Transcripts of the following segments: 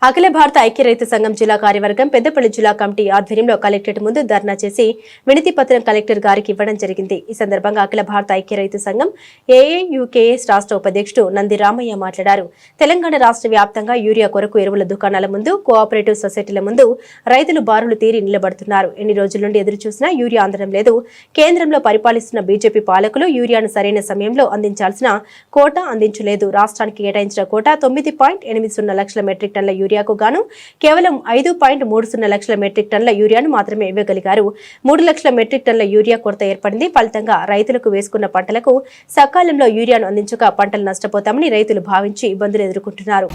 అఖిల భారత ఐక్య రైతు సంఘం జిల్లా కార్యవర్గం పెద్దపల్లి జిల్లా కమిటీ ఆధ్వర్యంలో కలెక్టరేట్ ముందు ధర్నా చేసి వినతి పత్రం కలెక్టర్ గారికి ఇవ్వడం జరిగింది. ఈ సందర్భంగా అఖిల భారత ఐక్య రైతు సంఘం ఏఐయుకేఎస్ రాష్ట్ర ఉపాధ్యక్షుడు నంది రామయ్య మాట్లాడారు. తెలంగాణ రాష్ట్ర వ్యాప్తంగా యూరియా కొరకు ఎరువుల దుకాణాల ముందు, కోఆపరేటివ్ సొసైటీల ముందు రైతులు బారులు తీరి నిలబడుతున్నారు. ఎన్ని రోజుల నుండి ఎదురు చూసినా యూరియా అందడం లేదు. కేంద్రంలో పరిపాలిస్తున్న బీజేపీ పాలకులు యూరియాను సరైన సమయంలో అందించాల్సిన కోటా అందించలేదు. రాష్ట్రానికి కేటాయించిన కోటా 9.80 లక్షల మెట్రిక్ టన్ల యూరియాకు గాను కేవలం 5.30 లక్షల మెట్రిక్ టన్ల యూరియాను మాత్రమే ఇవ్వగలిగారు. 3 లక్షల మెట్రిక్ టన్ల యూరియా కొరత ఏర్పడింది. ఫలితంగా రైతులకు వేసుకున్న పంటలకు సకాలంలో యూరియాను అందించక పంటలు నష్టపోతామని రైతులు భావించి ఇబ్బందులు ఎదుర్కొంటున్నారు.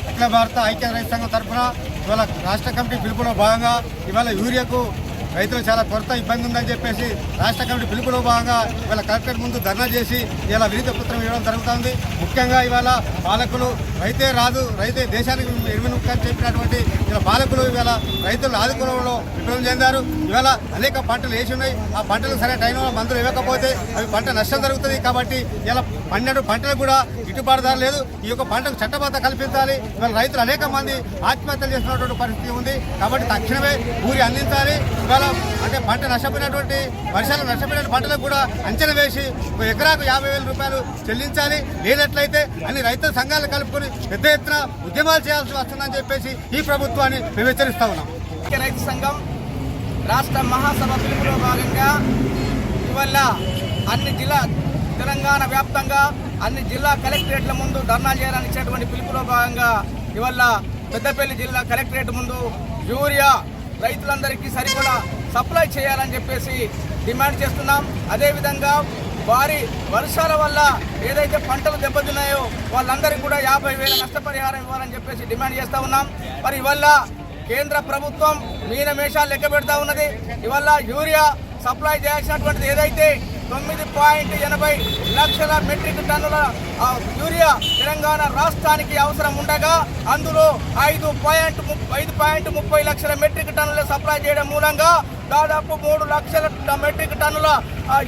రైతులు చాలా కొరత ఇబ్బంది ఉందని చెప్పేసి రాష్ట్ర కమిటీ పిలుపులో భాగంగా ఇవాళ కలెక్టర్ ముందు ధర్నా చేసి ఇలా వినతి పత్రం ఇవ్వడం జరుగుతుంది. ముఖ్యంగా ఇవాళ పాలకులు రైతే రాదు, రైతే దేశానికి ఎరువునుకు అని చెప్పినటువంటి ఇలా పాలకులు ఇవాళ రైతులు ఆదుకోవడంలో విఫలం చెందారు. ఇవాళ అనేక పంటలు వేసి ఉన్నాయి. ఆ పంటలు సరైన టైంలో మందులు ఇవ్వకపోతే అవి పంట నష్టం జరుగుతుంది. కాబట్టి ఇలా 12 పంటలకు కూడా గిట్టుబాటు ధర లేదు. ఈ యొక్క పంటకు చట్టబద్ధత కల్పించాలి. ఇవాళ రైతులు అనేక మంది ఆత్మహత్యలు చేస్తున్నటువంటి పరిస్థితి ఉంది. కాబట్టి తక్షణమే ఊరి అందించాలి. ఇవాళ అంటే పంట నష్టపోయినటువంటి వర్షాలు నష్టపోయిన పంటలకు కూడా అంచనా వేసి ఎకరాకు 50,000 రూపాయలు చెల్లించాలి. లేనట్లయితే అన్ని రైతుల సంఘాలు కలుపుకొని పెద్ద ఎత్తున ఉద్యమాలు చేయాల్సి వస్తుందని చెప్పేసి ఈ ప్రభుత్వాన్ని మేము హెచ్చరిస్తా ఉన్నాం. రైతు సంఘం రాష్ట్ర మహాసభ పిలుపులో భాగంగా ఇవాళ అన్ని జిల్లా తెలంగాణ వ్యాప్తంగా అన్ని జిల్లా కలెక్టరేట్ల ముందు ధర్నా చేయాలని ఇచ్చేటువంటి పిలుపులో భాగంగా ఇవాళ పెద్దపల్లి జిల్లా కలెక్టరేట్ ముందు యూరియా రైతులందరికీ సరిపడా సప్లై చేయాలని చెప్పేసి డిమాండ్ చేస్తున్నాం. అదేవిధంగా భారీ వర్షాల వల్ల ఏదైతే పంటలు దెబ్బతిన్నాయో వాళ్ళందరికీ కూడా 50,000 నష్టపరిహారం ఇవ్వాలని చెప్పేసి డిమాండ్ చేస్తూ ఉన్నాం. మరి ఇవాళ కేంద్ర ప్రభుత్వం మీనమేషాలు లెక్క పెడతా ఉన్నది. ఇవాళ యూరియా సప్లై చేయాల్సినటువంటిది ఏదైతే 9.80 లక్షల మెట్రిక్ టన్నుల యూరియా తెలంగాణ రాష్ట్రానికి అవసరం ఉండగా అందులో 5.30 లక్షల మెట్రిక్ టన్నుల సప్లై చేయడం మూలంగా దాదాపు 3 లక్షల మెట్రిక్ టన్నుల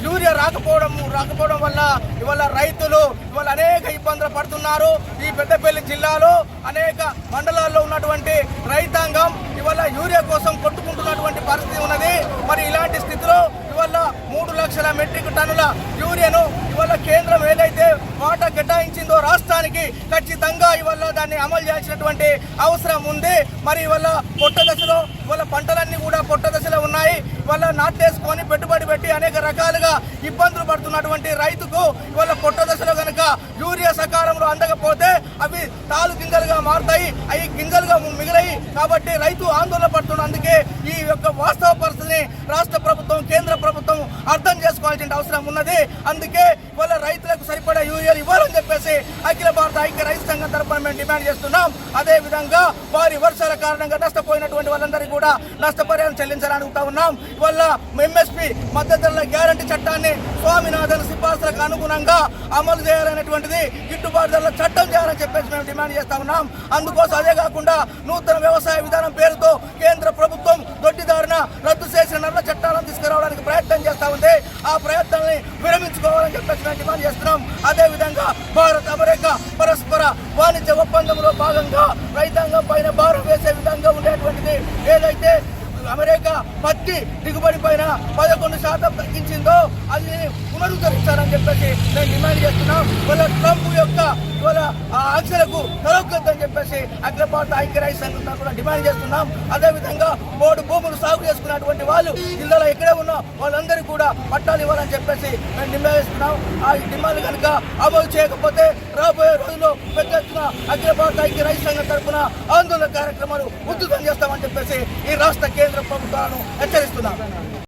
యూరియా రాకపోవడం వల్ల ఇవాళ రైతులు ఇవాళ అనేక ఇబ్బందులు పడుతున్నారు. ఈ పెద్దపల్లి జిల్లాలో అనేక మండలాల్లో ఉన్నటువంటి రైతాంగం ఇవాళ యూరియా కోసం కొట్టుకుంటున్నటువంటి పరిస్థితి ఉన్నది. మరి ఇలాంటి స్థితిలో ఇవాళ 3 లక్షల మెట్రిక్ టన్నుల యూరియాను ఇవాళ కేంద్రం ఏదైతే వాటా కేటాయించిందో రాష్ట్రానికి ఖచ్చితంగా ఇవాళ దాన్ని అమలు చేయాల్సినటువంటి అవసరం ఉంది. మరి ఇవాళ పొట్ట దశలో ఇవాళ పంటలన్నీ కూడా పొట్ట దశలో ఉన్నాయి. ఇవాళ నాటేసుకొని పెట్టుబడి పెట్టి అనేక రకాలుగా ఇబ్బందులు పడుతున్నటువంటి రైతుకు ఇవాళ పొట్ట దశలో కనుక యూరియా సకాలంలో అందకపోతే అవి తాలు గింజలుగా మారుతాయి, అవి గింజలుగా మిగిలాయి. కాబట్టి రైతు ఆందోళన పడుతున్న అందుకే ఈ యొక్క వాస్తవ పరిస్థితిని రాష్ట్ర ప్రభుత్వం కేంద్ర ప్రభుత్వం అర్థం చేసుకోవాల్సిన అవసరం ఉన్నది. అందుకే ఇవాళ రైతులకు సరిపడా యూరియాలు ఇవ్వాలని చెప్పేసి అఖిల భారత ఐక్య రైతు సంఘం తరఫున మేము డిమాండ్ చేస్తున్నాం. అదేవిధంగా భారీ వర్షాల కారణంగా నష్టపోయినటువంటి వాళ్ళందరికీ కూడా నష్టపరిహారం చెల్లించాలని అడుగుతా ఉన్నాం. ఇవాళ ఎంఎస్పీ మద్దతు ధరల గ్యారంటీ చట్టాన్ని స్వామినాథన్ సిఫార్సులకు అనుగుణంగా అమలు చేయాలనేటువంటిది గిట్టుబాటు ధరల చట్టం చేయాలని చెప్పేసి మేము డిమాండ్ చేస్తా ఉన్నాం. అందుకోసం అదే కాకుండా నూతన వ్యవసాయ విధానం పేరుతో కేంద్ర ప్రభుత్వం దొడ్డిదారిన రద్దు చేసిన నల్ల చట్టాలను తీసుకురావడానికి ప్రయత్నం చేస్తా ఉంది. ఆ ప్రయత్నాన్ని విరమించుకోవాలని చెప్పేసి మేము డిమాండ్ చేస్తున్నాం. అదేవిధంగా భారత్ అమెరికా పరస్పర వాణిజ్య ఒప్పందంలో భాగంగా రైతాంగం పైన భారం వేసే విధంగా ఉండేటువంటిది ఏదైతే అమెరికా పత్తి దిగుబడి పైన 11% తగ్గించిందో అది పునరుద్ధరించాలని చెప్పేసి మేము డిమాండ్ చేస్తున్నాం. వాళ్ళ ట్రంప్ యొక్క వాళ్ళ ఆంక్షలకు తలొగ్గొద్దని చెప్పేసి అఖిల భారత ఐక్య రైతు సంఘం కూడా డిమాండ్ చేస్తున్నాం. అదేవిధంగా బోర్డు భూములు సాగు చేసుకున్నటువంటి వాళ్ళు జిల్లాలో ఎక్కడే ఉన్నా వాళ్ళందరికీ కూడా పట్టాలు ఇవ్వాలని చెప్పేసి మేము డిమాండ్ చేస్తున్నాం. ఆ డిమాండ్ కనుక అమలు చేయకపోతే రాబోయే రోజుల్లో పెద్ద ఎత్తున అఖిల భారత ఐక్య రైతు సంఘం తరఫున ఆందోళన కార్యక్రమాలు ఉధృతం చేస్తామని చెప్పేసి ఈ రాష్ట్ర కేంద్ర ప్రభుత్వాలను హెచ్చరిస్తున్నాం.